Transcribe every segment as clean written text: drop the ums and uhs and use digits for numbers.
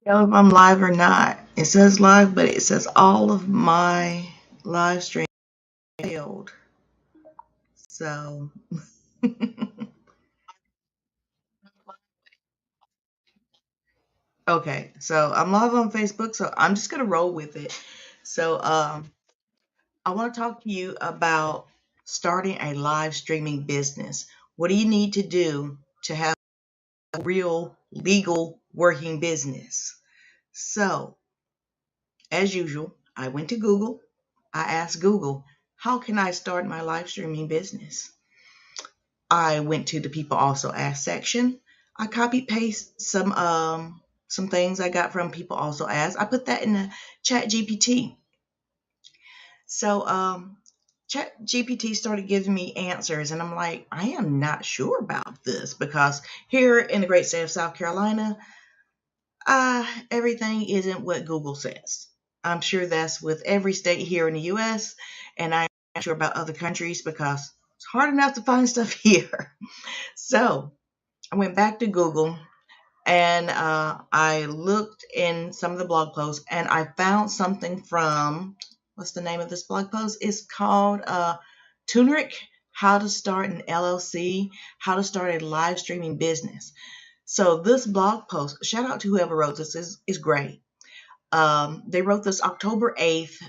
Tell if I'm live or not. It says live, but it says all of my live stream failed. So, okay. So I'm live on Facebook, so I'm just gonna roll with it. So, I want to talk to you about starting a live streaming business. What do you need to do to have a real legal working business? So, as usual, I went to Google. I asked Google, how can I start my live streaming business? I went to the people also asked section. I copy paste some things I got from people also asked. I put that in the chat GPT. So chat GPT started giving me answers, and I'm like, I am not sure about this because here in the great state of South Carolina, everything isn't what Google says. I'm sure that's with every state here in the US, and I'm not sure about other countries because it's hard enough to find stuff here. So I went back to Google and I looked in some of the blog posts and I found something from, what's the name of this blog post? It's called Tuneric, How to Start an LLC, How to Start a Live Streaming Business. So this blog post, shout out to whoever wrote this, is great. They wrote this October 8th,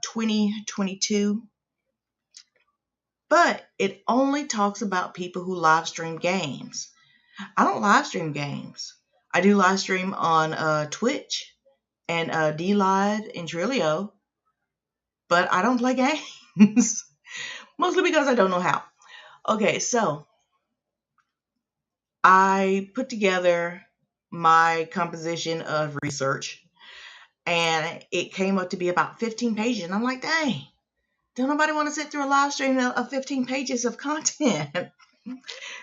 2022, but it only talks about people who live stream games. I don't live stream games. I do live stream on Twitch and DLive and Trilio, but I don't play games. Mostly because I don't know how. Okay, so I put together my composition of research and it came up to be about 15 pages. And I'm like, dang, don't nobody want to sit through a live stream of 15 pages of content.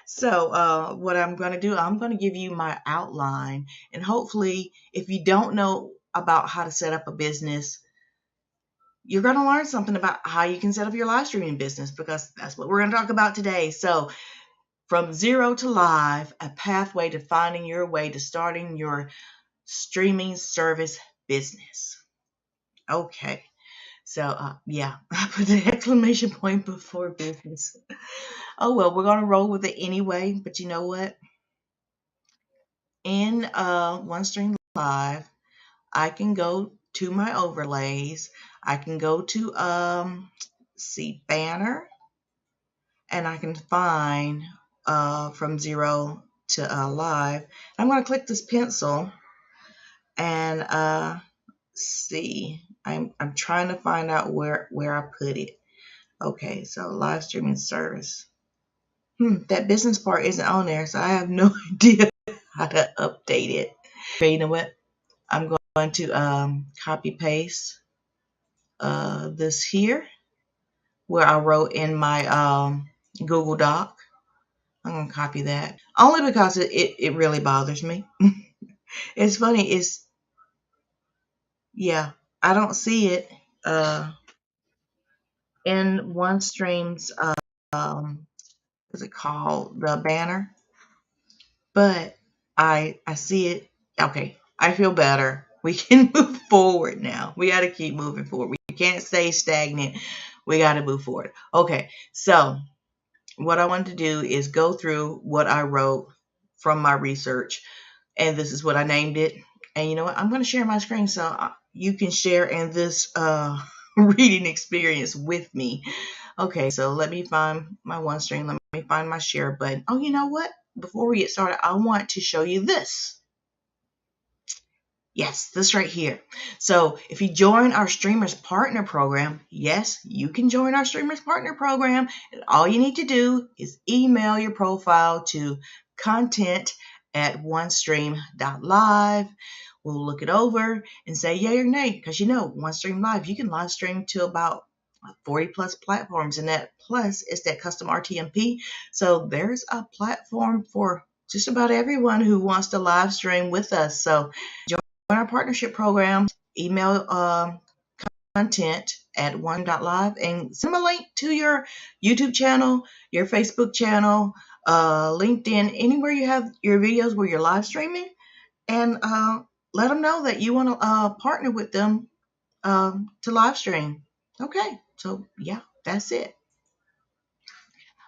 So what I'm going to do, I'm going to give you my outline. And hopefully, if you don't know about how to set up a business, you're going to learn something about how you can set up your live streaming business because that's what we're going to talk about today. So from zero to live, a pathway to finding your way to starting your streaming service business. Okay. So, yeah, I put the exclamation point before business. Oh, well, we're going to roll with it anyway. But you know what? In OneStream Live, I can go to my overlays. I can go to, see, banner, and I can find from zero to live. I'm going to click this pencil and see. I'm trying to find out where I put it. Okay, so live streaming service. That business part isn't on there, so I have no idea how to update it. Okay, you know what? I'm going to copy paste this here where I wrote in my Google Doc. I'm going to copy that only because it really bothers me. It's funny. Yeah, I don't see it in OneStream's, what's it called? The banner. But I see it. Okay, I feel better. We can move forward now. We got to keep moving forward. We can't stay stagnant. We got to move forward. Okay, so what I wanted to do is go through what I wrote from my research, and this is what I named it. And you know what? I'm going to share my screen so you can share in this reading experience with me. Okay, so let me find my OneStream. Let me find my share button. Oh, you know what? Before we get started, I want to show you this. Yes, this right here. So if you join our Streamers Partner Program, yes, you can join our Streamers Partner Program. And all you need to do is email your profile to content@onestream.live. We'll look it over and say yay or nay because you know, OneStream Live, you can live stream to about 40 plus platforms, and that plus is that custom RTMP. So there's a platform for just about everyone who wants to live stream with us. So join our partnership program, email content@one.live, and send a link to your YouTube channel, your Facebook channel, LinkedIn, anywhere you have your videos where you're live streaming, and let them know that you want to partner with them to live stream. Okay, so yeah, that's it.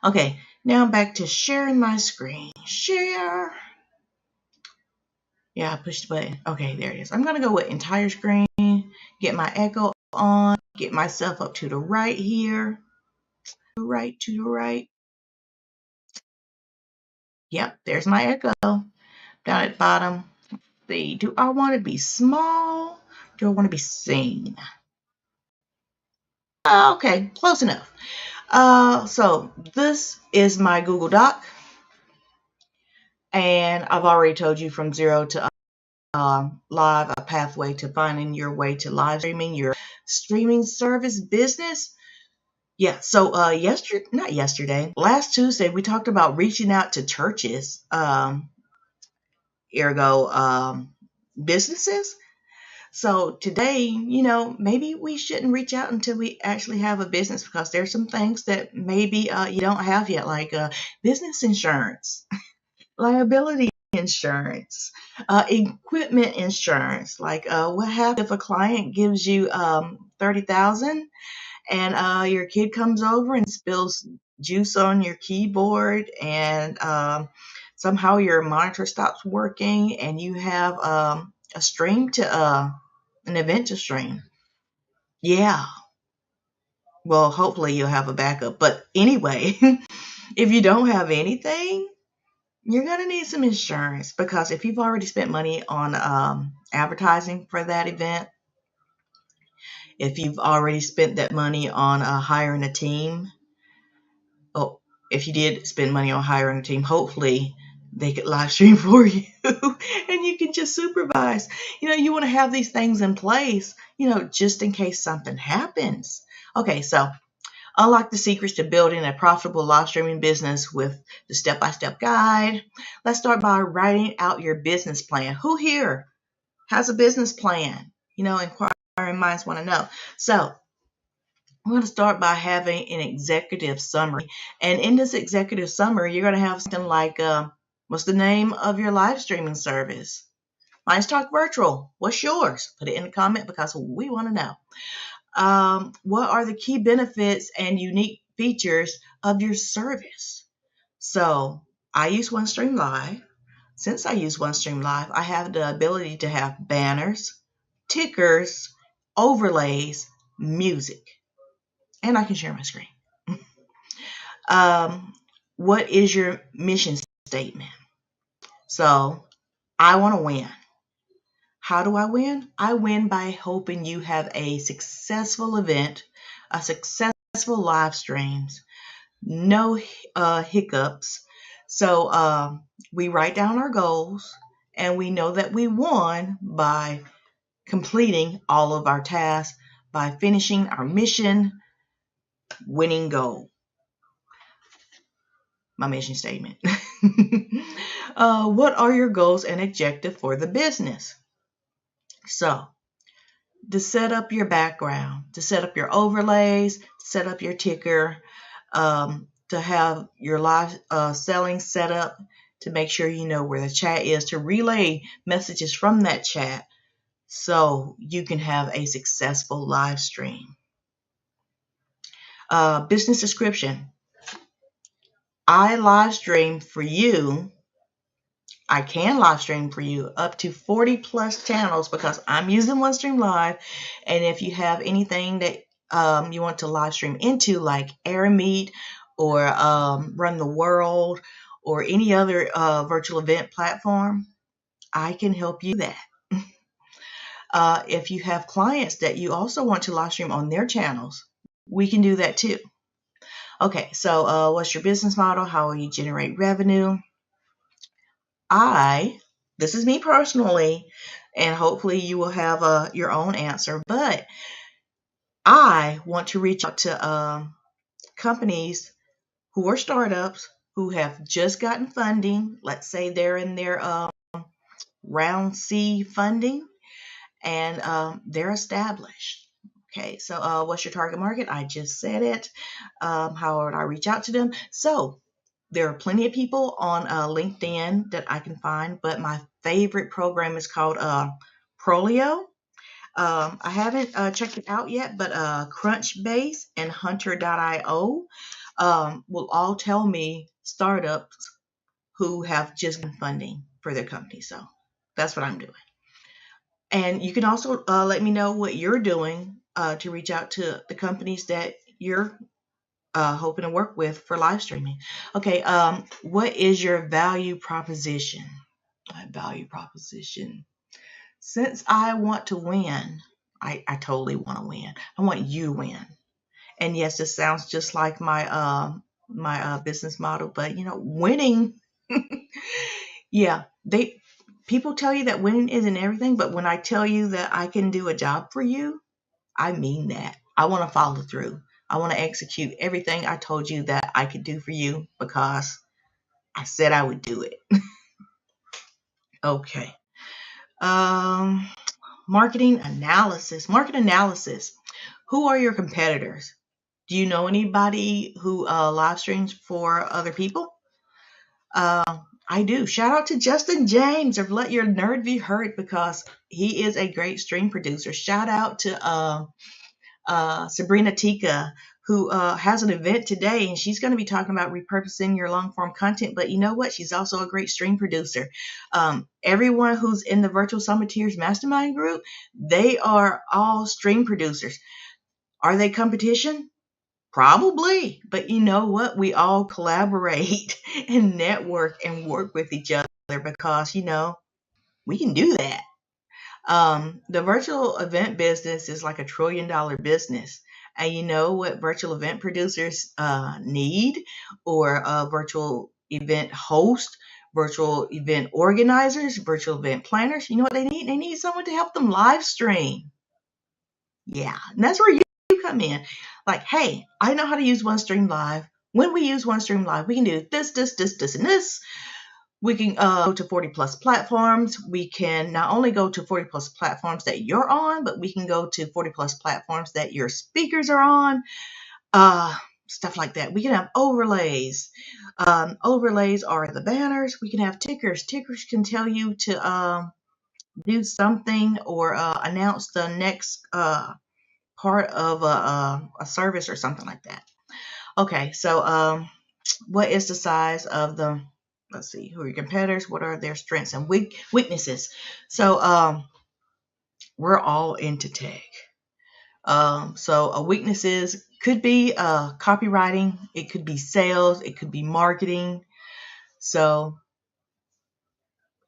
Okay, now back to sharing my screen. Share. Yeah, I pushed the button. Okay, there it is. I'm going to go with entire screen, get my echo on, get myself up to the right here. To the right. Yep, there's my echo. Down at the bottom. See, do I want to be small? Do I want to be seen? Okay, close enough. So this is my Google Doc, and I've already told you from zero to live, a pathway to finding your way to live streaming your streaming service business. Yeah, so not yesterday, last Tuesday, we talked about reaching out to churches, ergo businesses. So today, maybe we shouldn't reach out until we actually have a business, because there's some things that maybe you don't have yet, like business insurance, liability insurance, equipment insurance. Like what happens if a client gives you $30,000 and your kid comes over and spills juice on your keyboard, and somehow your monitor stops working, and you have a stream to an event to stream. Yeah. Well, hopefully you'll have a backup. But anyway, if you don't have anything, you're going to need some insurance, because if you've already spent money on advertising for that event, if you've already spent that money on hiring a team, oh, if you did spend money on hiring a team, hopefully they could live stream for you and you can just supervise. You want to have these things in place, just in case something happens. Okay, so unlock the secrets to building a profitable live streaming business with the step-by-step guide. Let's start by writing out your business plan. Who here has a business plan? Inquiring minds want to know. So I'm going to start by having an executive summary. And in this executive summary, you're going to have something like, what's the name of your live streaming service? Mine's Talk Virtual. What's yours? Put it in the comment, because we want to know. What are the key benefits and unique features of your service? So I use OneStream Live. Since I use OneStream Live, I have the ability to have banners, tickers, overlays, music, and I can share my screen. What is your mission statement? So I want to win. How do I win? I win by helping you have a successful event, a successful live streams, no hiccups. So we write down our goals, and we know that we won by completing all of our tasks, by finishing our mission, winning goal. My mission statement. What are your goals and objectives for the business? So, to set up your background, to set up your overlays, to set up your ticker, to have your live selling set up, to make sure you know where the chat is, to relay messages from that chat so you can have a successful live stream. Business description. I live stream for you. I can live stream for you up to 40 plus channels, because I'm using OneStream Live. And if you have anything that you want to live stream into, like Airmeet or Run the World or any other virtual event platform, I can help you that. If you have clients that you also want to live stream on their channels, we can do that too. Okay, so what's your business model? How will you generate revenue? This is me personally, and hopefully you will have your own answer, but I want to reach out to companies who are startups who have just gotten funding. Let's say they're in their round C funding, and they're established. Okay, so what's your target market? I just said it. How would I reach out to them? So there are plenty of people on LinkedIn that I can find, but my favorite program is called Crolio. I haven't checked it out yet, but Crunchbase and Hunter.io will all tell me startups who have just gotten funding for their company. So that's what I'm doing. And you can also let me know what you're doing to reach out to the companies that you're hoping to work with for live streaming. Okay, what is your value proposition? My value proposition. Since I want to win, I totally want to win. I want you to win. And yes, this sounds just like my business model, but winning. Yeah, people tell you that winning isn't everything, but when I tell you that I can do a job for you, I mean that. I want to follow through. I want to execute everything I told you that I could do for you because I said I would do it. Okay. Marketing analysis. Market analysis. Who are your competitors? Do you know anybody who live streams for other people? I do. Shout out to Justin James of Let Your Nerd Be Heard because he is a great stream producer. Shout out to Sabrina Tika, who has an event today, and she's going to be talking about repurposing your long form content. But you know what? She's also a great stream producer. Everyone who's in the Virtual Summiteers Mastermind group, they are all stream producers. Are they competition? Probably, but you know what? We all collaborate and network and work with each other because, we can do that. The virtual event business is like $1 trillion business. And you know what virtual event producers need, or virtual event hosts, virtual event organizers, virtual event planners? You know what they need? They need someone to help them live stream. Yeah, and that's where you come in. Like, hey, I know how to use OneStream Live. When we use OneStream Live, we can do this, and this. We can go to 40 plus platforms. We can not only go to 40 plus platforms that you're on, but we can go to 40 plus platforms that your speakers are on. Stuff like that. We can have overlays. Overlays are the banners. We can have tickers. Tickers can tell you to do something or announce the next part of a service or something like that. Okay, so what is the size of the, let's see, who are your competitors? What are their strengths and weaknesses? So we're all into tech. So weaknesses could be copywriting, it could be sales, it could be marketing. So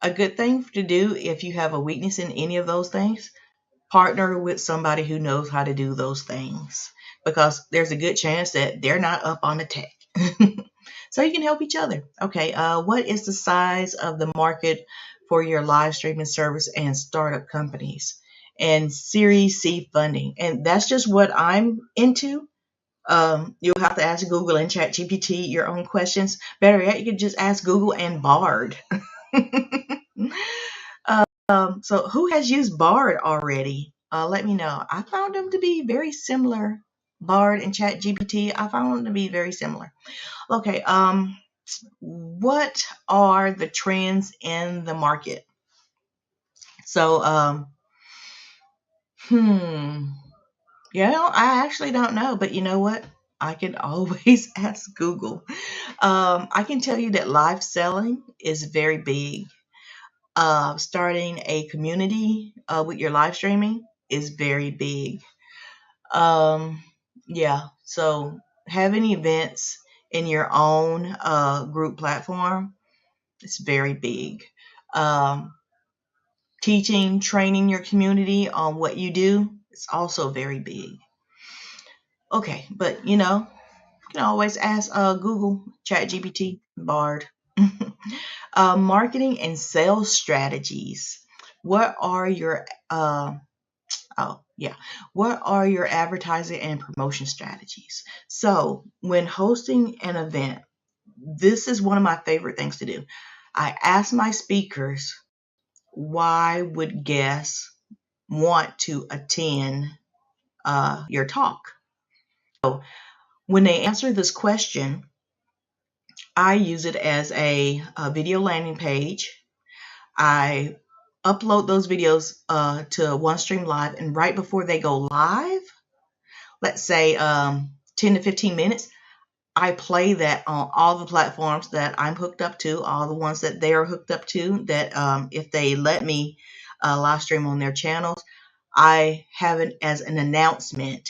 a good thing to do if you have a weakness in any of those things, partner with somebody who knows how to do those things, because there's a good chance that they're not up on the tech. So you can help each other. Okay, what is the size of the market for your live streaming service and startup companies and Series C funding? And that's just what I'm into. You'll have to ask Google and ChatGPT your own questions. Better yet, you can just ask Google and Bard. So who has used Bard already? Let me know. I found them to be very similar. Bard and ChatGPT, I found them to be very similar. Okay, what are the trends in the market? So, I actually don't know, but you know what? I can always ask Google. I can tell you that live selling is very big. Starting a community with your live streaming is very big. So having events in your own group platform is very big. Teaching, training your community on what you do is also very big. Okay, but you can always ask Google, ChatGPT, Bard. Marketing and sales strategies. What are your what are your advertising and promotion strategies? So when hosting an event, this is one of my favorite things to do. I ask my speakers, why would guests want to attend your talk? So when they answer this question, I use it as a video landing page. I upload those videos to OneStream Live, and right before they go live, let's say 10 to 15 minutes, I play that on all the platforms that I'm hooked up to, all the ones that they are hooked up to, that if they let me live stream on their channels, I have it as an announcement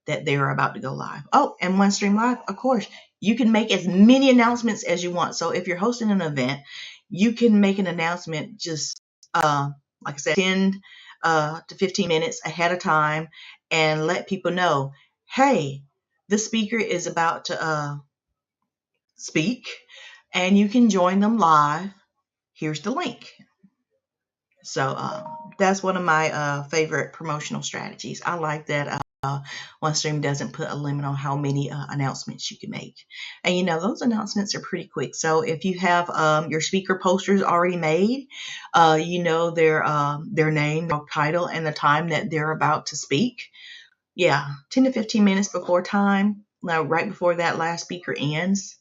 that they're about to go live. Oh, and OneStream Live, of course, you can make as many announcements as you want. So if you're hosting an event, you can make an announcement just, like I said, 10 to 15 minutes ahead of time and let people know, hey, the speaker is about to speak, and you can join them live. Here's the link. So that's one of my favorite promotional strategies. I like that OneStream doesn't put a limit on how many announcements you can make. And those announcements are pretty quick. So if you have your speaker posters already made, their name, their title, and the time that they're about to speak. Yeah, 10 to 15 minutes before time, right before that last speaker ends.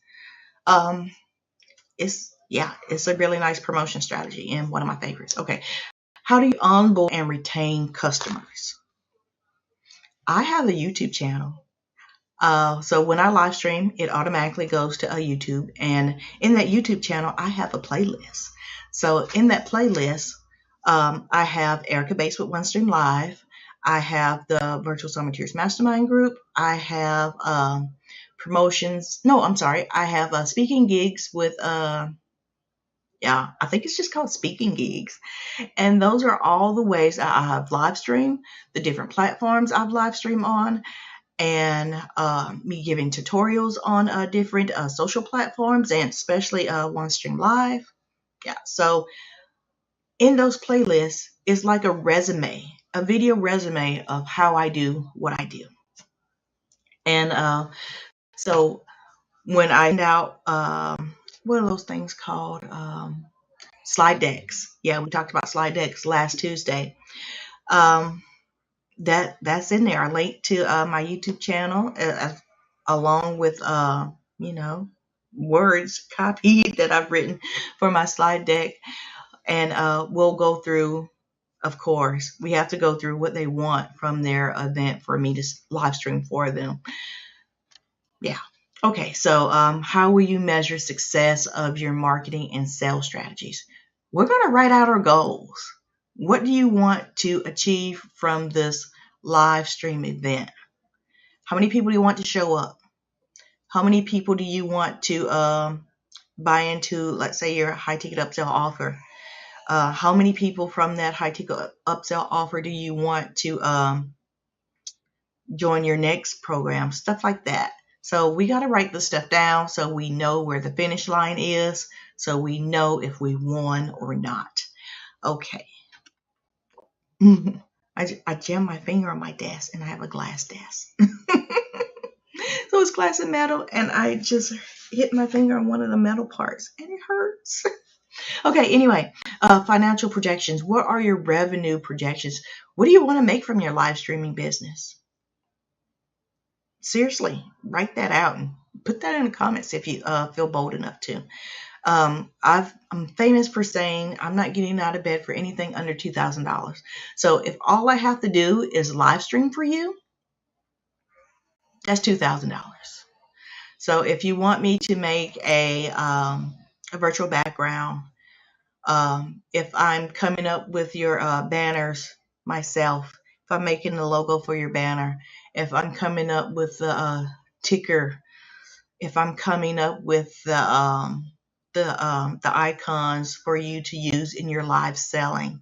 It's a really nice promotion strategy and one of my favorites. Okay, how do you onboard and retain customers? I have a YouTube channel. So when I live stream, it automatically goes to a YouTube, and in that YouTube channel, I have a playlist. So in that playlist, I have Erica Bates with OneStream Live. I have the Virtual Summonteers Mastermind group. I have promotions. No, I'm sorry. I have speaking gigs with I think it's just called Speaking Gigs. And those are all the ways I have live streamed, the different platforms I've live streamed on, and me giving tutorials on different social platforms, and especially OneStream Live. Yeah, so in those playlists is like a resume, a video resume of how I do what I do. And so when I send out, what are those things called? Slide decks. Yeah, we talked about slide decks last Tuesday. That's in there. I linked to my YouTube channel along with words copied that I've written for my slide deck, and we'll go through. Of course, we have to go through what they want from their event for me to live stream for them. Yeah. Okay, so how will you measure success of your marketing and sales strategies? We're going to write out our goals. What do you want to achieve from this live stream event? How many people do you want to show up? How many people do you want to buy into, let's say, your high ticket upsell offer? How many people from that high ticket upsell offer do you want to join your next program? Stuff like that. So we got to write this stuff down so we know where the finish line is, so we know if we won or not. Okay. I jammed my finger on my desk, and I have a glass desk. So it's glass and metal, and I just hit my finger on one of the metal parts, and it hurts. Okay, anyway, financial projections. What are your revenue projections? What do you want to make from your live streaming business? Seriously, write that out and put that in the comments if you feel bold enough to. I'm famous for saying I'm not getting out of bed for anything under $2,000. So if all I have to do is live stream for you, that's $2,000. So if you want me to make a virtual background, if I'm coming up with your banners myself, if I'm making the logo for your banner, if I'm coming up with the ticker, if I'm coming up with the icons for you to use in your live selling,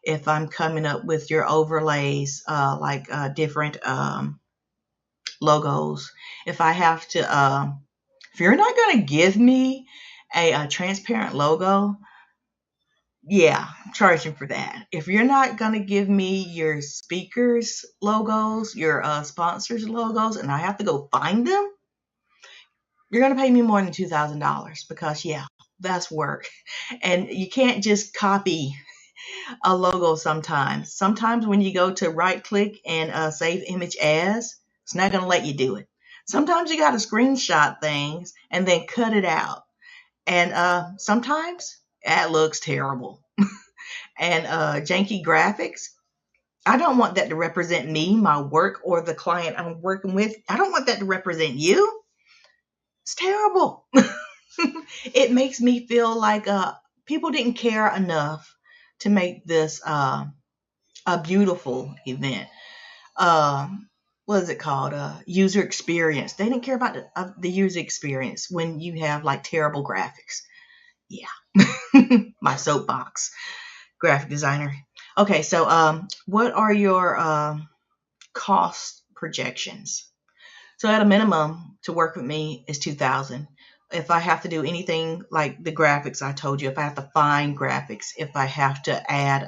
if I'm coming up with your overlays, like different logos, if I have to, if you're not going to give me a transparent logo, yeah, I'm charging for that. If you're not going to give me your speakers logos, your sponsors logos, and I have to go find them, you're going to pay me more than $2,000, because that's work. And you can't just copy a logo sometimes. Sometimes when you go to right click and save image as, it's not going to let you do it. Sometimes you got to screenshot things and then cut it out. And sometimes that looks terrible. and janky graphics. I don't want that to represent me, my work, or the client I'm working with. I don't want that to represent you. It's terrible. It makes me feel like people didn't care enough to make this a beautiful event. What is it called? User experience. They didn't care about the user experience when you have like terrible graphics. Yeah, my soapbox, graphic designer. Okay, so what are your cost projections? So at a minimum to work with me is $2,000. If I have to do anything like the graphics I told you, if I have to find graphics, if I have to add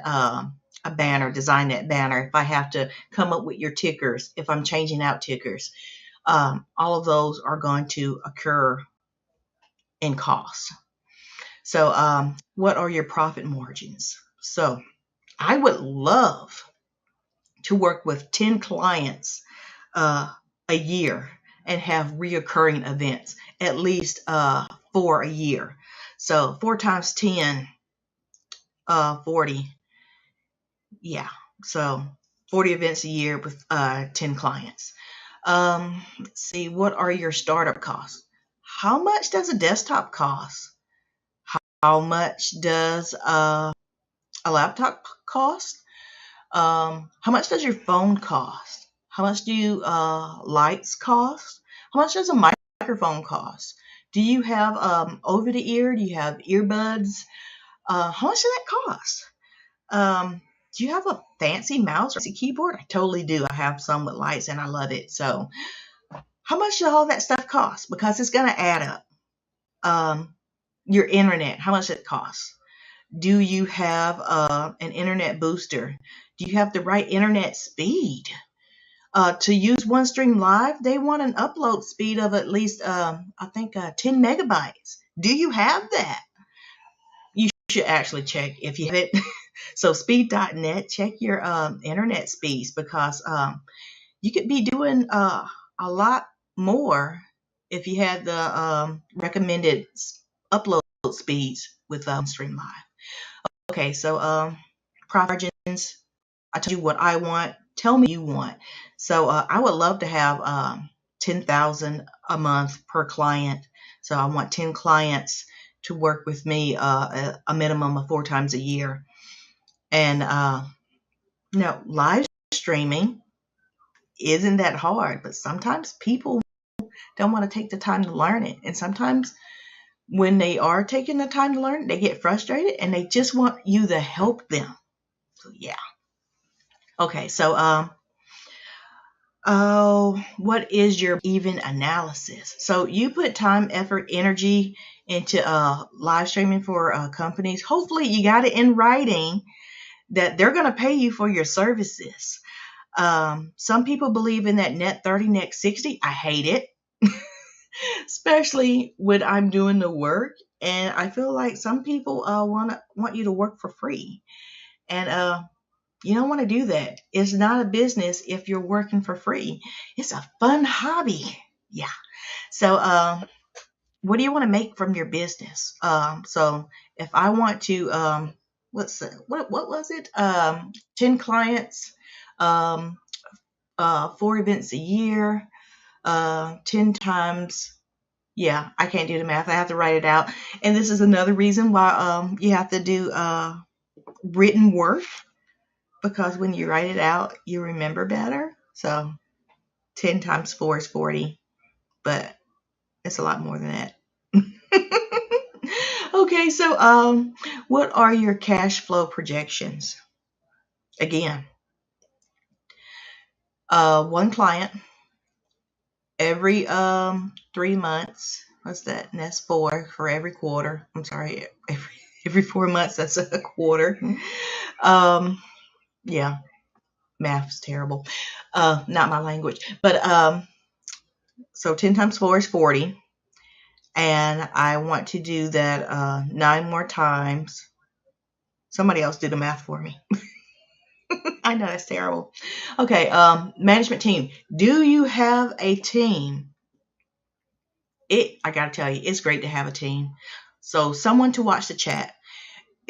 a banner, design that banner, if I have to come up with your tickers, if I'm changing out tickers, all of those are going to occur in cost. So what are your profit margins? So I would love to work with 10 clients a year and have reoccurring events, at least 4 a year. So 4 times 10, 40. Yeah, so 40 events a year with 10 clients. Let's see, what are your startup costs? How much does a desktop cost? How much does a laptop cost? How much does your phone cost? How much do lights cost? How much does a microphone cost? Do you have over the ear? Do you have earbuds? How much does that cost? Do you have a fancy mouse or a keyboard? I totally do. I have some with lights and I love it. So how much does all that stuff cost? Because it's going to add up. Your internet, how much it costs? Do you have an internet booster? Do you have the right internet speed? To use OneStream Live, they want an upload speed of at least, I think, 10 megabytes. Do you have that? You should actually check if you have it. So speed.net, check your internet speeds because you could be doing a lot more if you had the recommended upload speeds with OneStream Live. Okay, so profit margins. I told you what I want. Tell me what you want. So I would love to have 10,000 a month per client. So I want 10 clients to work with me a minimum of 4 times a year. And now live streaming isn't that hard, but sometimes people don't want to take the time to learn it. And sometimes when they are taking the time to learn, they get frustrated and they just want you to help them. So yeah. Okay, so what is your even analysis? So you put time, effort, energy into live streaming for companies. Hopefully you got it in writing that they're going to pay you for your services. Some people believe in that net 30, net 60. I hate it, especially when I'm doing the work. And I feel like some people want you to work for free. And you don't want to do that. It's not a business if you're working for free. It's a fun hobby. Yeah. So what do you want to make from your business? So if I want to, what was it? 10 clients, 4 events a year, 10 times. Yeah, I can't do the math. I have to write it out. And this is another reason why you have to do written work, because when you write it out, you remember better. So 10 times 4 is 40, but it's a lot more than that. Okay, so what are your cash flow projections? Again, one client every 3 months. What's that? And that's 4 for every quarter. I'm sorry, every 4 months, that's a quarter. Yeah, math's terrible. Not my language. But so 10 times 4 is 40. And I want to do that 9 more times. Somebody else do the math for me. I know that's terrible. Okay, management team. Do you have a team? I gotta tell you, it's great to have a team. So someone to watch the chat.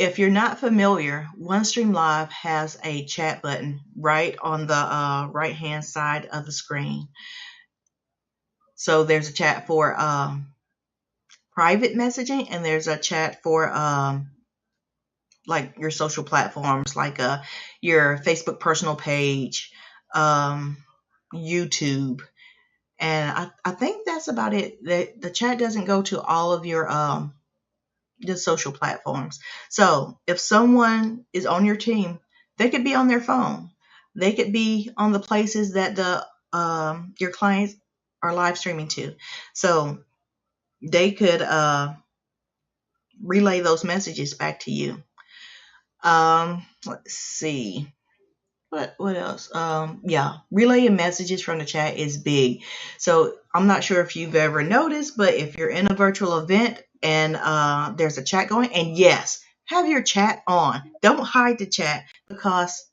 if you're not familiar, OneStream Live has a chat button right on the right hand side of the screen. So there's a chat for private messaging, and there's a chat for like your social platforms, like your Facebook personal page, YouTube, and I think that's about it. The chat doesn't go to all of your the social platforms. So if someone is on your team, they could be on their phone. They could be on the places that the your clients are live streaming to. So they could relay those messages back to you. Let's see. What else? Yeah, relaying messages from the chat is big. So I'm not sure if you've ever noticed, but if you're in a virtual event and there's a chat going, and yes, have your chat on. Don't hide the chat, because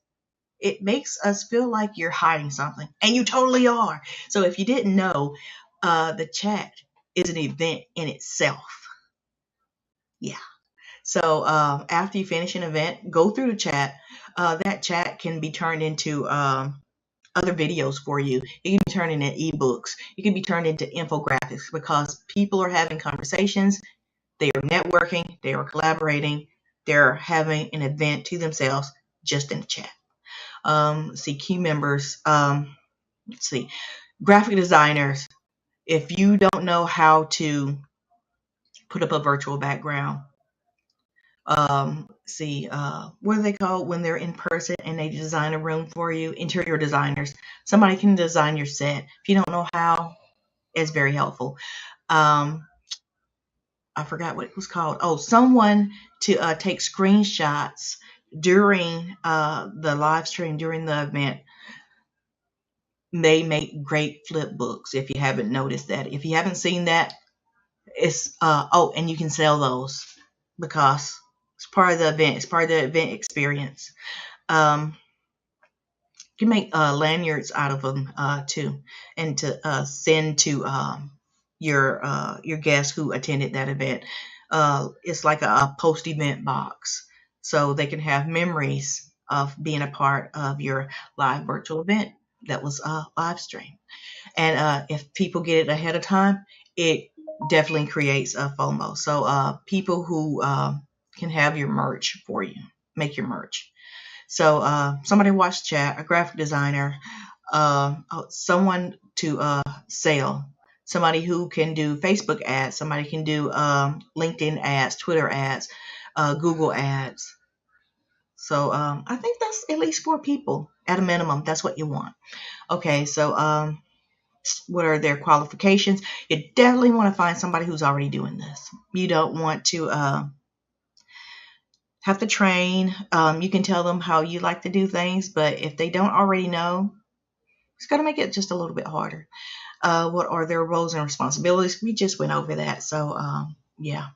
it makes us feel like you're hiding something, and you totally are. So if you didn't know, the chat is an event in itself. Yeah. So after you finish an event, go through the chat. That chat can be turned into other videos for you. It can be turned into ebooks. It can be turned into infographics, because people are having conversations, they are networking, they are collaborating, they're having an event to themselves just in the chat. See, key members. Let's see, graphic designers. If you don't know how to put up a virtual background, what are they called when they're in person and they design a room for you? Interior designers. Somebody can design your set. If you don't know how, it's very helpful. I forgot what it was called. Oh, someone to take screenshots during the live stream, during the event. They make great flip books. If you haven't noticed that, if you haven't seen that, it's and you can sell those, because it's part of the event. It's part of the event experience. You can make lanyards out of them too, and to send to your guests who attended that event. It's like a post-event box, so they can have memories of being a part of your live virtual event that was live streamed. And if people get it ahead of time, it definitely creates a FOMO. So people who can have your merch for you, make your merch. So somebody watch chat, a graphic designer, someone to sell, somebody who can do Facebook ads, somebody can do LinkedIn ads, Twitter ads, Google ads. So I think that's at least 4 people at a minimum. That's what you want. Okay, so what are their qualifications? You definitely want to find somebody who's already doing this. You don't want to have to train. You can tell them how you like to do things, but if they don't already know, it's going to make it just a little bit harder. What are their roles and responsibilities? We just went over that. So yeah.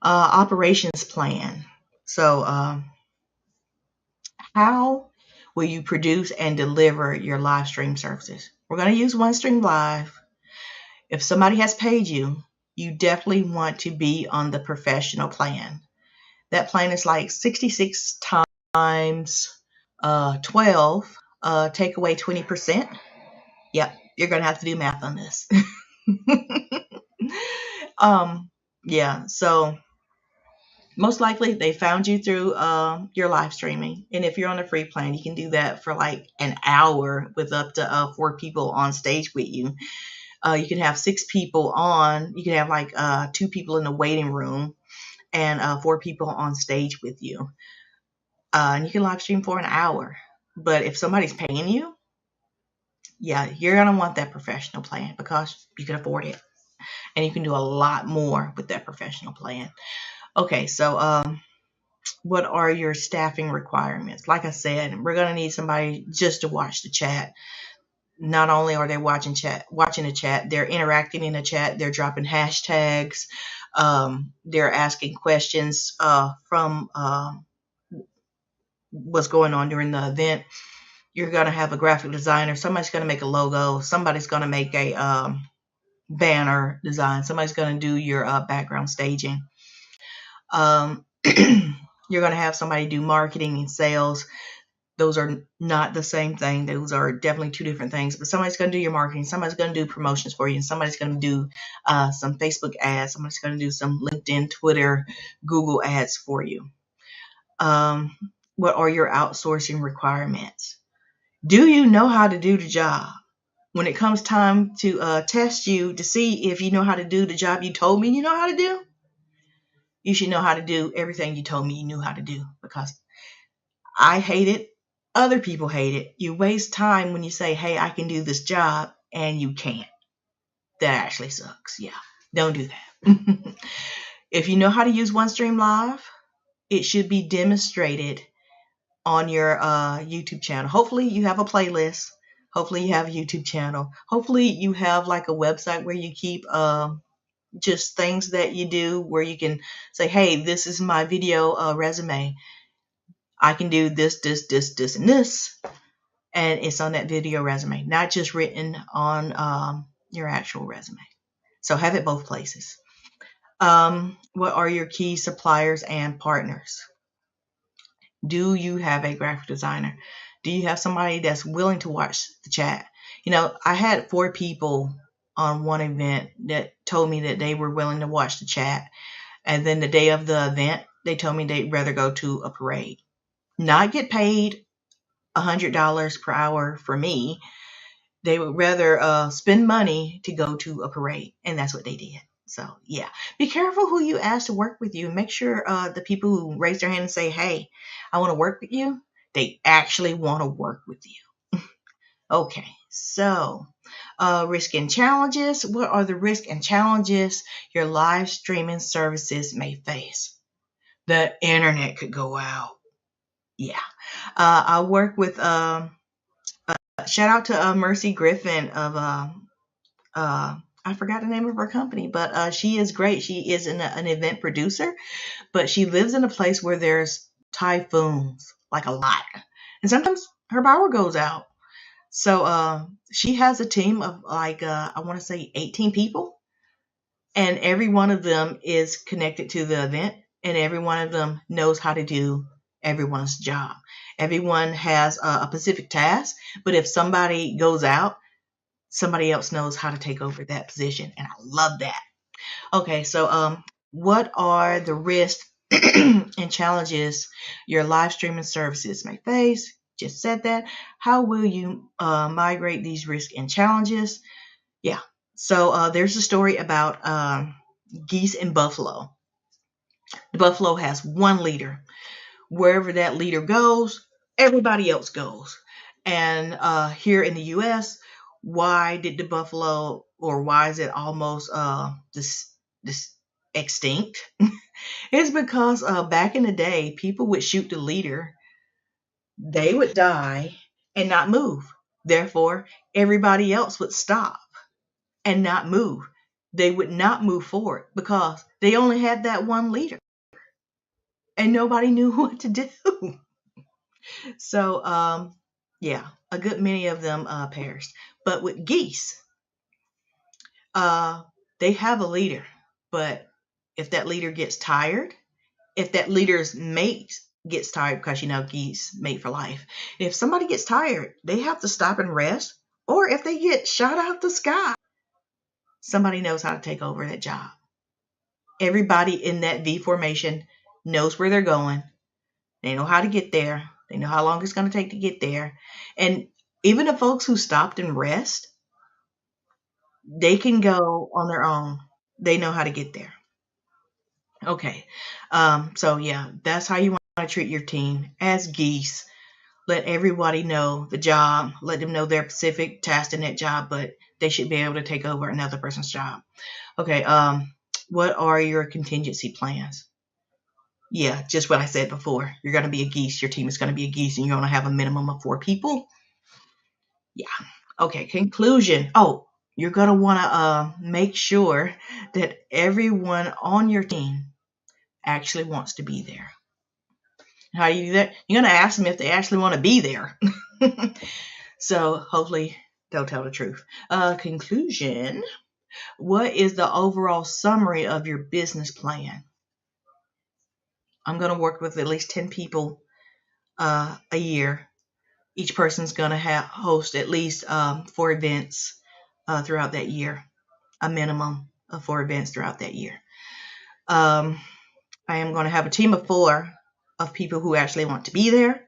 Operations plan. So how will you produce and deliver your live stream services? We're going to use OneStream Live. If somebody has paid you, you definitely want to be on the professional plan. That plan is like 66 times 12, take away 20%. Yep, you're going to have to do math on this. Yeah, so most likely they found you through your live streaming. And if you're on a free plan, you can do that for like an hour with up to 4 people on stage with you. You can have 6 people on. You can have like 2 people in the waiting room and 4 people on stage with you. And you can live stream for an hour. But if somebody's paying you, yeah, you're going to want that professional plan, because you can afford it. And you can do a lot more with that professional plan. Okay, so what are your staffing requirements? Like I said, we're going to need somebody just to watch the chat. Not only are they watching the chat, they're interacting in the chat, they're dropping hashtags, they're asking questions from what's going on during the event. You're going to have a graphic designer. Somebody's going to make a logo. Somebody's going to make a banner design. Somebody's going to do your background staging. you're going to have somebody do marketing and sales. Those are not the same thing. Those are definitely two different things. But somebody's going to do your marketing. Somebody's going to do promotions for you. And somebody's going to do some Facebook ads. Somebody's going to do some LinkedIn, Twitter, Google ads for you. What are your outsourcing requirements? Do you know how to do the job? When it comes time to test you to see if you know how to do the job you told me you know how to do, you should know how to do everything you told me you knew how to do, because I hate it. Other people hate it. You waste time when you say, hey, I can do this job, and you can't. That actually sucks. Yeah, don't do that. If you know how to use OneStream Live, it should be demonstrated on your YouTube channel. Hopefully you have a playlist. Hopefully you have a YouTube channel. Hopefully you have like a website where you keep just things that you do, where you can say, hey, this is my video resume. I can do this, and this. And it's on that video resume, not just written on your actual resume. So have it both places. What are your key suppliers and partners? Do you have a graphic designer? Do you have somebody that's willing to watch the chat? You know, I had 4 people on one event that told me that they were willing to watch the chat. And then the day of the event, they told me they'd rather go to a parade. Not get paid $100 per hour for me. They would rather spend money to go to a parade. And that's what they did. So, yeah, be careful who you ask to work with you. Make sure the people who raise their hand and say, hey, I want to work with you, they actually want to work with you. Okay, so risk and challenges. What are the risks and challenges your live streaming services may face? The internet could go out. Yeah. I work with, shout out to Mercy Griffin of, I forgot the name of her company, but she is great. She is an event producer, but she lives in a place where there's typhoons, like a lot. And sometimes her power goes out. So she has a team of like, I want to say 18 people. And every one of them is connected to the event. And every one of them knows how to do everyone's job. Everyone has a specific task. But if somebody goes out, somebody else knows how to take over that position. And I love that. Okay, so what are the risks and challenges your live streaming services may face? Just said that. How will you migrate these risks and challenges? Yeah, so there's a story about geese in Buffalo. The buffalo has one leader. Wherever that leader goes, everybody else goes. And here in the U.S., why did the buffalo, or why is it almost this extinct? It's because back in the day, people would shoot the leader, they would die and not move. Therefore, everybody else would stop and not move. They would not move forward because they only had that one leader and nobody knew what to do. So, yeah, a good many of them perished. But with geese, they have a leader. But if that leader gets tired, if that leader's mate gets tired, because you know geese mate for life, if somebody gets tired, they have to stop and rest. Or if they get shot out the sky, somebody knows how to take over that job. Everybody in that V formation knows where they're going. They know how to get there. They know how long it's going to take to get there. And even the folks who stopped and rest, they can go on their own. They know how to get there. Okay. So yeah, that's how you want to treat your team as geese. Let everybody know the job. Let them know their specific task in that job, but they should be able to take over another person's job. Okay. What are your contingency plans? Yeah, just what I said before. You're going to be a geese. Your team is going to be a geese, and you're going to have a minimum of 4 people. Yeah. Okay. Conclusion. Oh, you're going to want to make sure that everyone on your team actually wants to be there. How do you do that? You're going to ask them if they actually want to be there. So hopefully they'll tell the truth. Conclusion. What is the overall summary of your business plan? I'm going to work with at least 10 people a year. Each person's going to host at least 4 events throughout that year, a minimum of 4 events throughout that year. I am going to have a team of 4 of people who actually want to be there,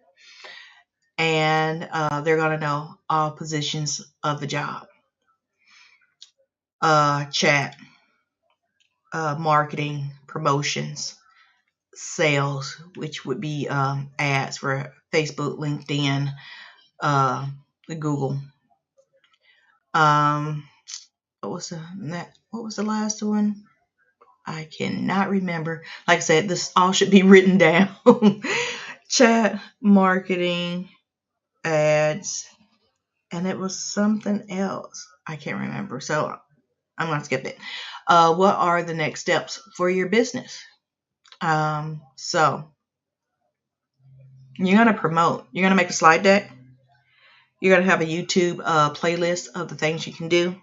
and they're going to know all positions of the job. Chat, marketing, promotions, sales, which would be ads for Facebook, LinkedIn, Google. What was the last one? I cannot remember. Like I said, this all should be written down. Chat, marketing, ads, and it was something else. I can't remember. So I'm going to skip it. What are the next steps for your business? So you're going to promote. You're going to make a slide deck. You're going to have a YouTube playlist of the things you can do.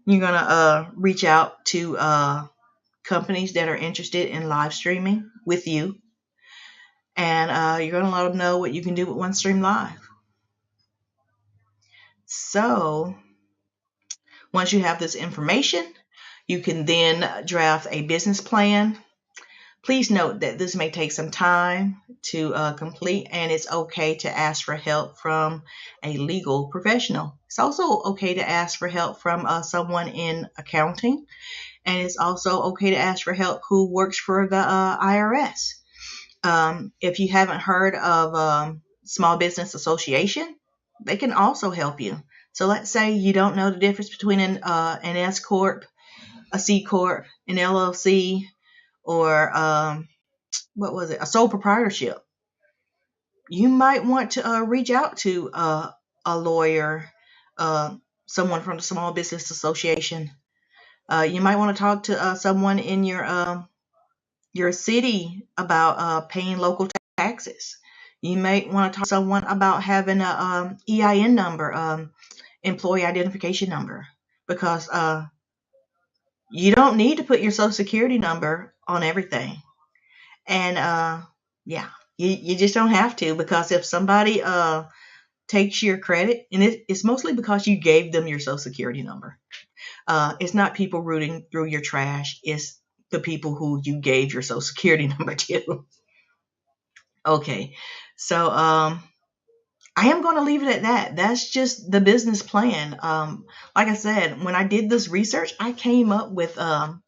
You're going to reach out to companies that are interested in live streaming with you. And you're going to let them know what you can do with OneStream Live. So once you have this information, you can then draft a business plan. Please note that this may take some time to complete, and it's okay to ask for help from a legal professional. It's also okay to ask for help from someone in accounting, and it's also okay to ask for help who works for the IRS. If you haven't heard of Small Business Association, they can also help you. So let's say you don't know the difference between an S Corp, a C Corp, an LLC, or a sole proprietorship. You might want to reach out to a lawyer, someone from the Small Business Association. You might want to talk to someone in your city about paying local taxes. You may want to talk to someone about having a EIN number, employee identification number, because you don't need to put your social security number on everything. And you just don't have to, because if somebody takes your credit, and it's mostly because you gave them your social security number. It's not people rooting through your trash. It's the people who you gave your social security number to. Okay, so I am going to leave it at that. That's just the business plan. Like I said, when I did this research, I came up with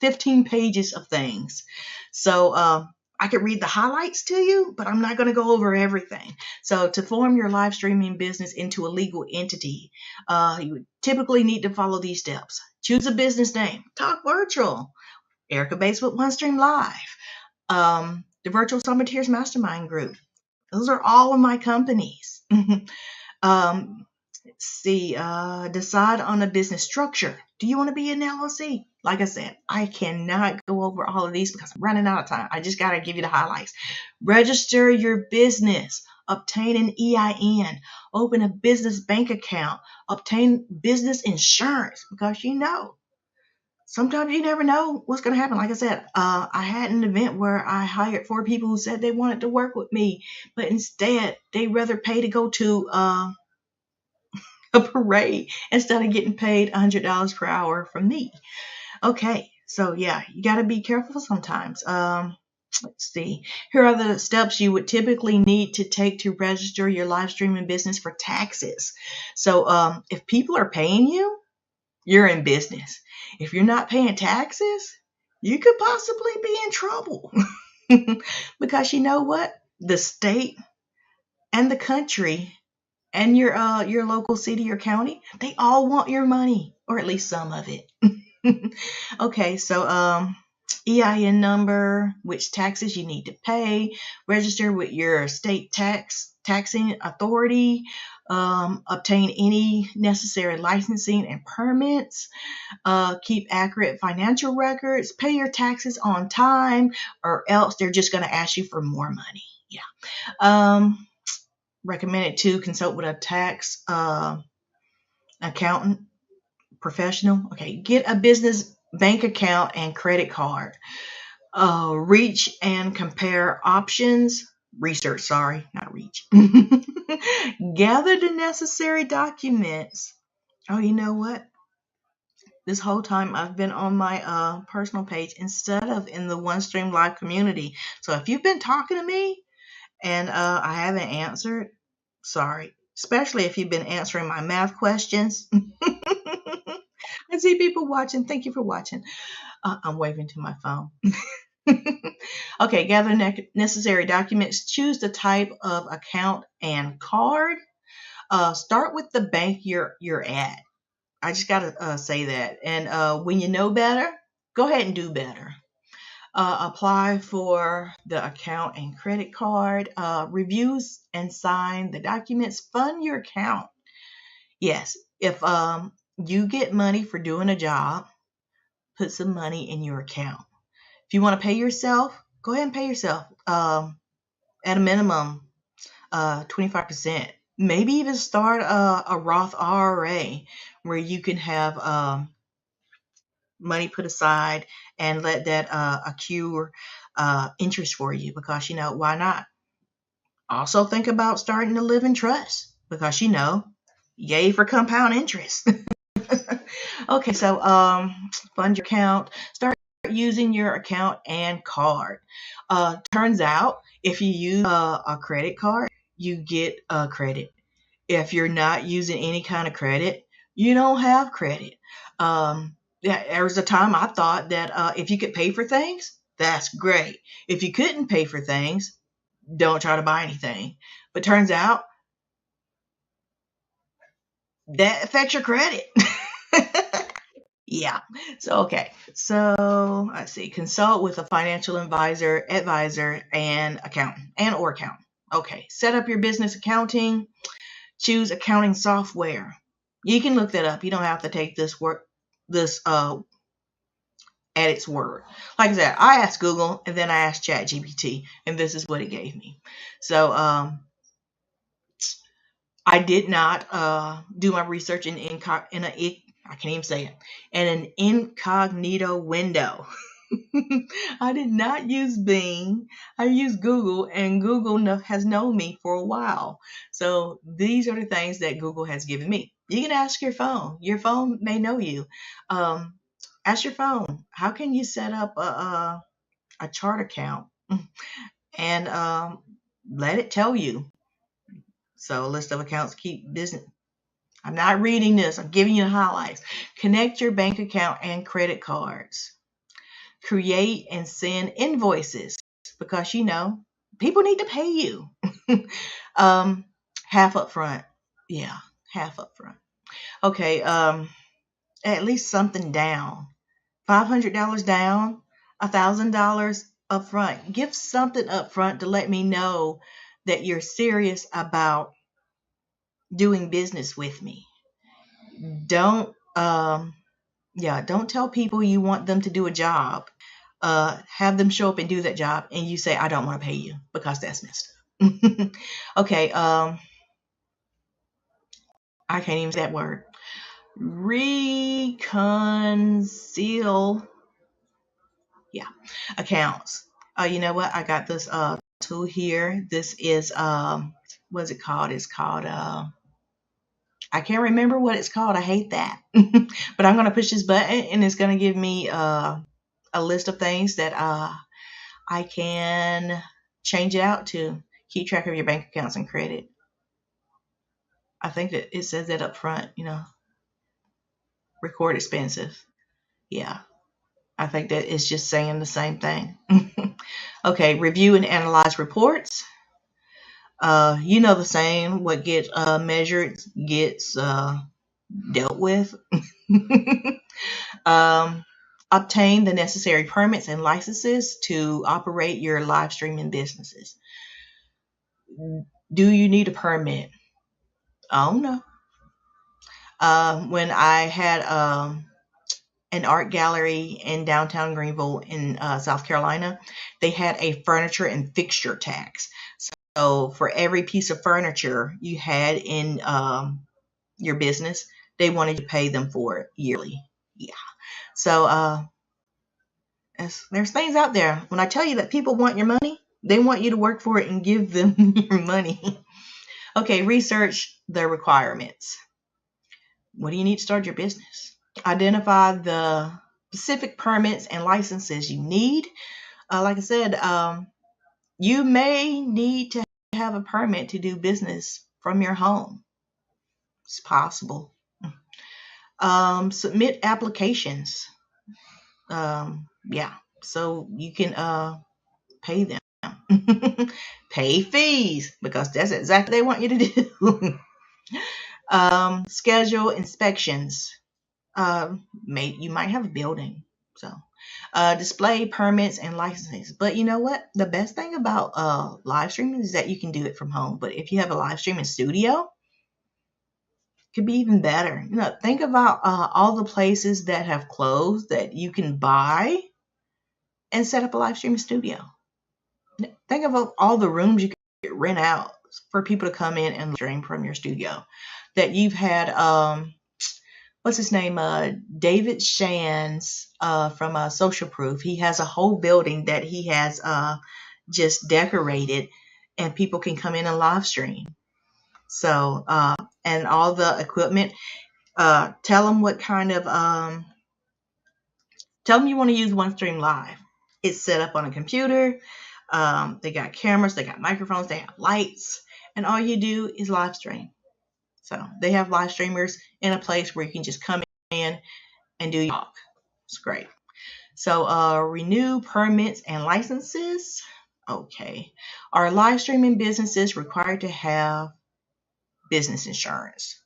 15 pages of things. So I could read the highlights to you, but I'm not going to go over everything. So to form your live streaming business into a legal entity, you would typically need to follow these steps. Choose a business name. Talk Virtual. Erica Bates with OneStream Live. The Virtual Summiteers Mastermind Group. Those are all of my companies. Let's see. Decide on a business structure. Do you want to be an LLC? Like I said, I cannot go over all of these because I'm running out of time. I just got to give you the highlights. Register your business. Obtain an EIN. Open a business bank account. Obtain business insurance, because sometimes you never know what's going to happen. Like I said, I had an event where I hired 4 people who said they wanted to work with me, but instead they'd rather pay to go to a parade instead of getting paid $100 per hour from me. Okay, so yeah, you got to be careful sometimes. Let's see. Here are the steps you would typically need to take to register your live streaming business for taxes. So if people are paying you, you're in business. If you're not paying taxes, you could possibly be in trouble. Because you know what? The state and the country and your local city or county, they all want your money, or at least some of it. Okay, so EIN number, which taxes you need to pay, register with your state taxing authority, obtain any necessary licensing and permits, keep accurate financial records, pay your taxes on time, or else they're just going to ask you for more money. Yeah. Recommended to consult with a tax accountant professional. Okay, get a business bank account and credit card. Reach and compare options. Research, sorry, not reach. Gather the necessary documents. Oh, you know what? This whole time I've been on my personal page instead of in the OneStream Live community. So if you've been talking to me and I haven't answered, sorry. Especially if you've been answering my math questions. I see people watching. Thank you for watching. I'm waving to my phone. Okay, gather necessary documents. Choose the type of account and card. Start with the bank you're at. I just gotta say that. And when you know better, go ahead and do better. Apply for the account and credit card. Reviews and sign the documents. Fund your account. Yes, if you get money for doing a job, put some money in your account. If you want to pay yourself, go ahead and pay yourself at a minimum 25%. Maybe even start a Roth IRA where you can have money put aside and let that accrue interest for you, because why not? Also think about starting to live in trust, because yay for compound interest. Okay, so fund your account. Start using your account and card. Turns out if you use a credit card, you get credit. If you're not using any kind of credit, you don't have credit. There was a time I thought that if you could pay for things, that's great. If you couldn't pay for things, don't try to buy anything. But turns out that affects your credit. Yeah. Okay. So let's see. Consult with a financial advisor, and accountant or accountant. Okay. Set up your business accounting. Choose accounting software. You can look that up. You don't have to take this at its word. Like I said, I asked Google and then I asked ChatGPT, and this is what it gave me. So I did not do my research in I can't even say it, in an incognito window. I did not use Bing. I used Google, and Google has known me for a while. So these are the things that Google has given me. You can ask your phone. Your phone may know you. Ask your phone, how can you set up a chart account? And let it tell you. So a list of accounts keep business. I'm not reading this. I'm giving you the highlights. Connect your bank account and credit cards. Create and send invoices, because people need to pay you. Half up front. Yeah, half up front. Okay, at least something down. $500 down, $1,000 up front. Give something up front to let me know that you're serious about doing business with me. Don't don't tell people you want them to do a job. Have them show up and do that job, and you say, I don't want to pay you, because that's messed up. Okay, I can't even say that word. Reconcile. Yeah, accounts. You know what? I got this tool here. This is what's it called? It's called I can't remember what it's called. I hate that. But I'm gonna push this button, and it's gonna give me a list of things that I can change it out to keep track of your bank accounts and credit. I think that it says that up front. Record expensive. Yeah. I think that it's just saying the same thing. Okay, review and analyze reports. The same. What gets measured gets dealt with. Obtain the necessary permits and licenses to operate your live streaming businesses. Do you need a permit? Oh no. When I had an art gallery in downtown Greenville in South Carolina, they had a furniture and fixture tax. So for every piece of furniture you had in your business, they wanted to pay them for it yearly. Yeah. So There's things out there. When I tell you that people want your money, they want you to work for it and give them your money. Okay, research the requirements. What do you need to start your business? Identify the specific permits and licenses you need. Like I said, you may need to have a permit to do business from your home. It's possible. Submit applications. Yeah, so you can pay them. Pay fees, because that's exactly what they want you to do. Schedule inspections. You might have a building, so display permits and licenses. But you know what? The best thing about live streaming is that you can do it from home. But if you have a live streaming studio, it could be even better. Think about all the places that have closed that you can buy and set up a live streaming studio. Think of all the rooms you could rent out for people to come in and stream from your studio. That you've had, what's his name? David Shands from Social Proof. He has a whole building that he has just decorated, and people can come in and live stream. So, and all the equipment. Tell them what kind of, tell them you want to use OneStream Live. It's set up on a computer. They got cameras, they got microphones, they have lights, and all you do is live stream. So they have live streamers in a place where you can just come in and do your talk. It's great. So renew permits and licenses. Okay. Are live streaming businesses required to have business insurance?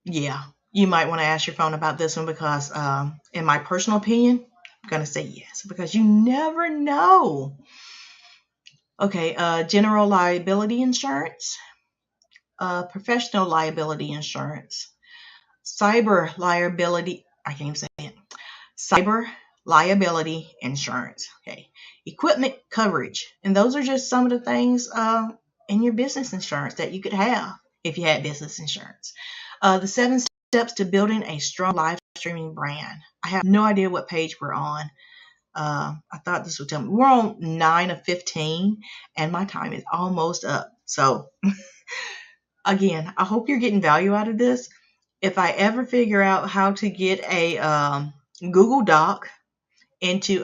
Yeah, you might want to ask your phone about this one, because in my personal opinion, I'm going to say yes, because you never know. Okay, general liability insurance, professional liability insurance, cyber liability, I can't even say it, cyber liability insurance, okay, equipment coverage, and those are just some of the things in your business insurance that you could have if you had business insurance. The 7 steps to building a strong live streaming brand. I have no idea what page we're on. I thought this would tell me. We're on 9 of 15, and my time is almost up. So, again, I hope you're getting value out of this. If I ever figure out how to get a Google Doc into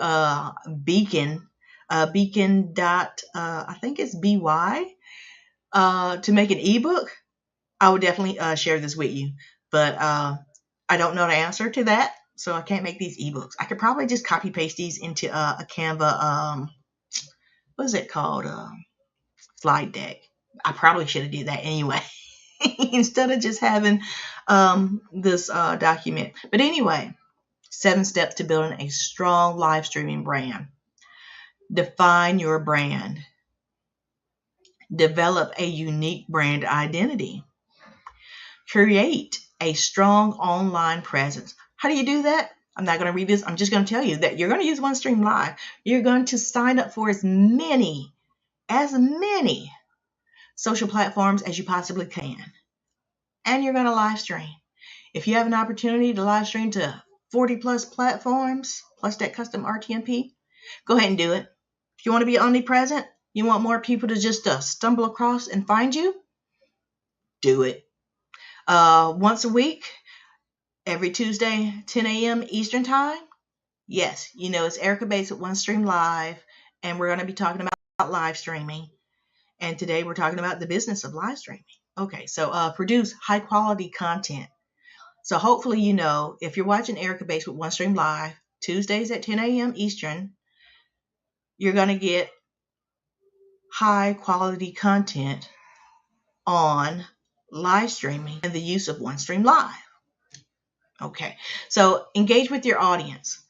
Beacon, Beacon dot, I think it's BY, to make an ebook, I would definitely share this with you. But I don't know the answer to that, so I can't make these ebooks. I could probably just copy paste these into a Canva, what is it called? Slide deck. I probably should have did that anyway, instead of just having this document. But anyway, 7 steps to building a strong live streaming brand. Define your brand. Develop a unique brand identity. Create a strong online presence. How do you do that? I'm not going to read this. I'm just going to tell you that you're going to use OneStream Live. You're going to sign up for as many social platforms as you possibly can. And you're going to live stream. If you have an opportunity to live stream to 40 plus platforms, plus that custom RTMP, go ahead and do it. If you want to be omnipresent, you want more people to just stumble across and find you, do it. Once a week, every Tuesday, 10 a.m. Eastern Time. Yes, it's Erica Bates at OneStream Live, and we're going to be talking about live streaming. And today we're talking about the business of live streaming. Okay, so produce high quality content. So hopefully if you're watching Erica Bates with OneStream Live, Tuesdays at 10 a.m. Eastern, you're going to get high quality content on live streaming and the use of OneStream Live. Okay, so engage with your audience.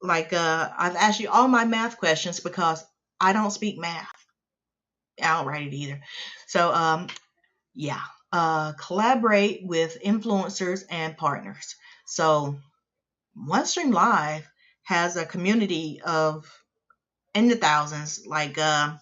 Like I've asked you all my math questions because I don't speak math. I don't write it either. So collaborate with influencers and partners. So OneStream Live has a community of in the thousands, like I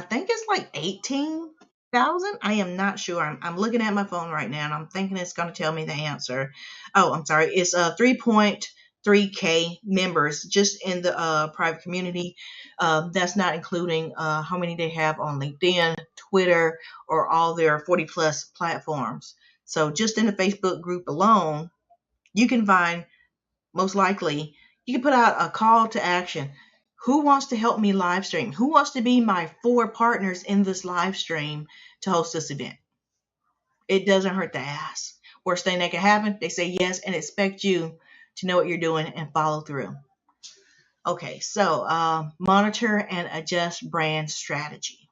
think it's like 18,000. I am not sure. I'm looking at my phone right now, and I'm thinking it's going to tell me the answer. Oh, I'm sorry. It's 3.3 3K members just in the private community. That's not including how many they have on LinkedIn, Twitter, or all their 40 plus platforms. So just in the Facebook group alone, you can find, most likely, you can put out a call to action. Who wants to help me live stream? Who wants to be my 4 partners in this live stream to host this event? It doesn't hurt to ask. Worst thing that can happen, they say yes and expect you to know what you're doing and follow through. Okay, so monitor and adjust brand strategy.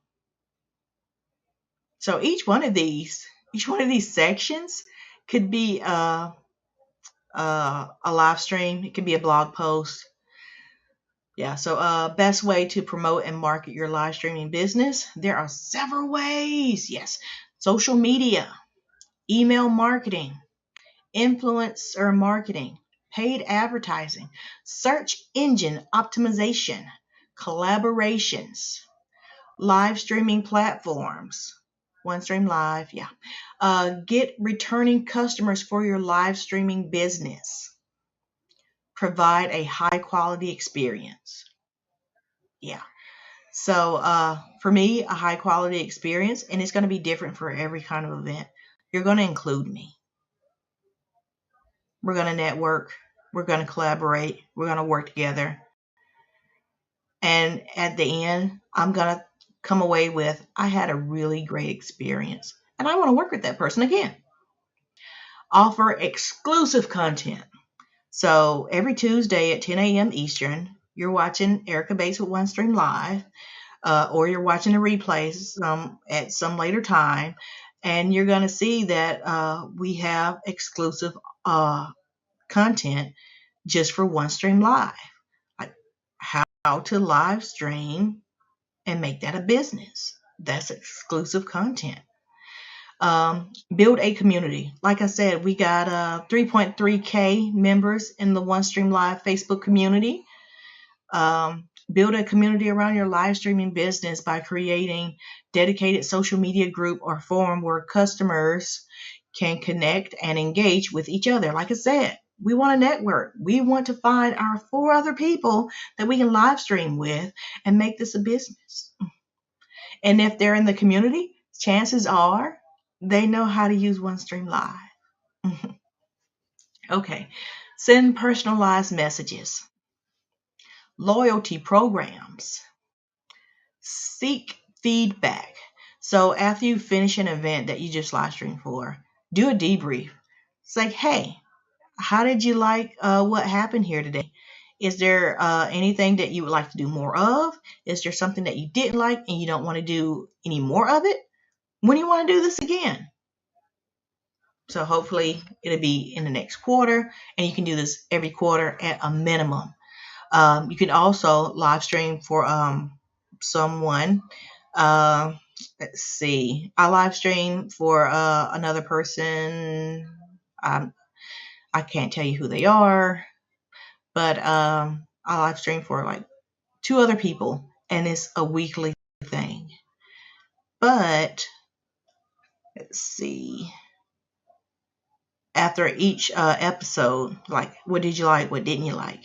So each one of these sections could be a live stream. It could be a blog post. Yeah, so best way to promote and market your live streaming business. There are several ways. Yes, social media, email marketing, influencer marketing, paid advertising, search engine optimization, collaborations, live streaming platforms, OneStream Live, yeah. Get returning customers for your live streaming business. Provide a high quality experience. Yeah. So for me, a high quality experience, and it's going to be different for every kind of event. You're going to include me. We're going to network. We're going to collaborate. We're going to work together. And at the end, I'm going to come away with, I had a really great experience. And I want to work with that person again. Offer exclusive content. So every Tuesday at 10 a.m. Eastern, you're watching Erica Bates with OneStream Live, or you're watching the replays at some later time. And you're going to see that we have exclusive content just for OneStream Live. Like how to live stream and make that a business. That's exclusive content. Build a community. Like I said, we got 3.3K members in the OneStream Live Facebook community. Build a community around your live streaming business by creating dedicated social media group or forum where customers can connect and engage with each other. Like I said, we want to network. We want to find our 4 other people that we can live stream with and make this a business. And if they're in the community, chances are they know how to use OneStream Live. Okay, send personalized messages. Loyalty programs. Seek feedback. So after you finish an event that you just live streamed for, do a debrief. It's like, hey, how did you like what happened here today? Is there anything that you would like to do more of? Is there something that you didn't like and you don't want to do any more of it? When do you want to do this again? So hopefully it'll be in the next quarter, and you can do this every quarter at a minimum. You can also live stream for someone. Let's see. I live stream for another person. I can't tell you who they are, but I live stream for like 2 other people, and it's a weekly thing. But let's see. After each episode, like, what did you like? What didn't you like?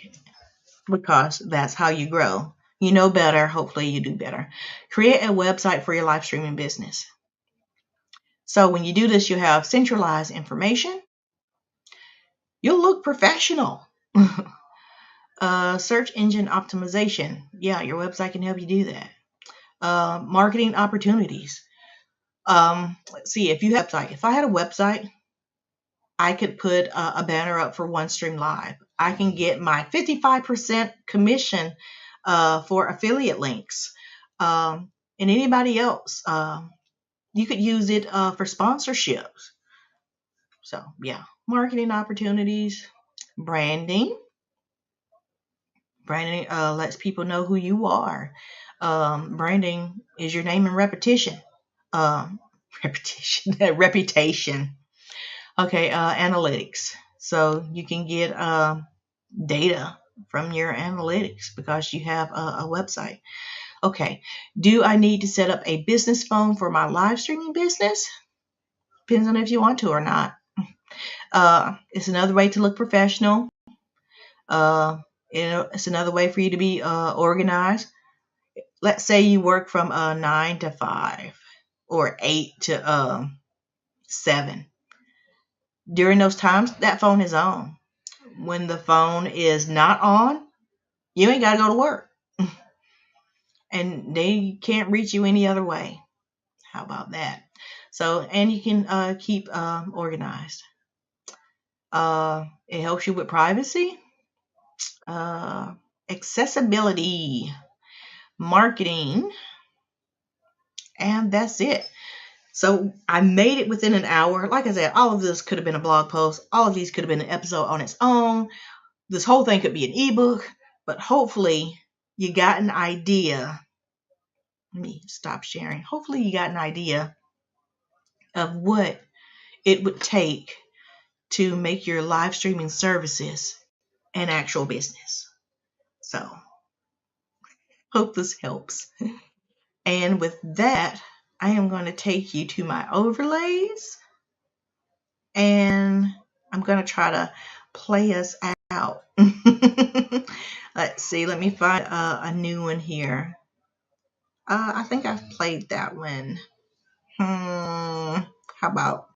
Because that's how you grow. You know better. Hopefully you do better. Create a website for your live streaming business. So when you do this, you have centralized information. You'll look professional. Search engine optimization. Yeah, your website can help you do that. Marketing opportunities. Let's see, if you have a website. If I had a website, I could put a banner up for OneStream Live. I can get my 55% commission for affiliate links. And anybody else, you could use it for sponsorships. So yeah, marketing opportunities, branding. Branding lets people know who you are. Branding is your name and reputation. Reputation. Okay, analytics. So you can get data from your analytics because you have a website. Okay, do I need to set up a business phone for my live streaming business? Depends on if you want to or not. It's another way to look professional. It's another way for you to be organized. Let's say you work from 9 to 5 or 8 to 7. During those times, that phone is on. When the phone is not on, you ain't got to go to work. And they can't reach you any other way. How about that? So, and you can keep organized. It helps you with privacy, accessibility, marketing, and that's it. So I made it within an hour. Like I said, all of this could have been a blog post. All of these could have been an episode on its own. This whole thing could be an ebook, but hopefully you got an idea. Let me stop sharing. Hopefully you got an idea of what it would take to make your live streaming services an actual business. So hope this helps. And with that, I am going to take you to my overlays and I'm going to try to play us out. Let's see. Let me find a new one here. I think I've played that one. How about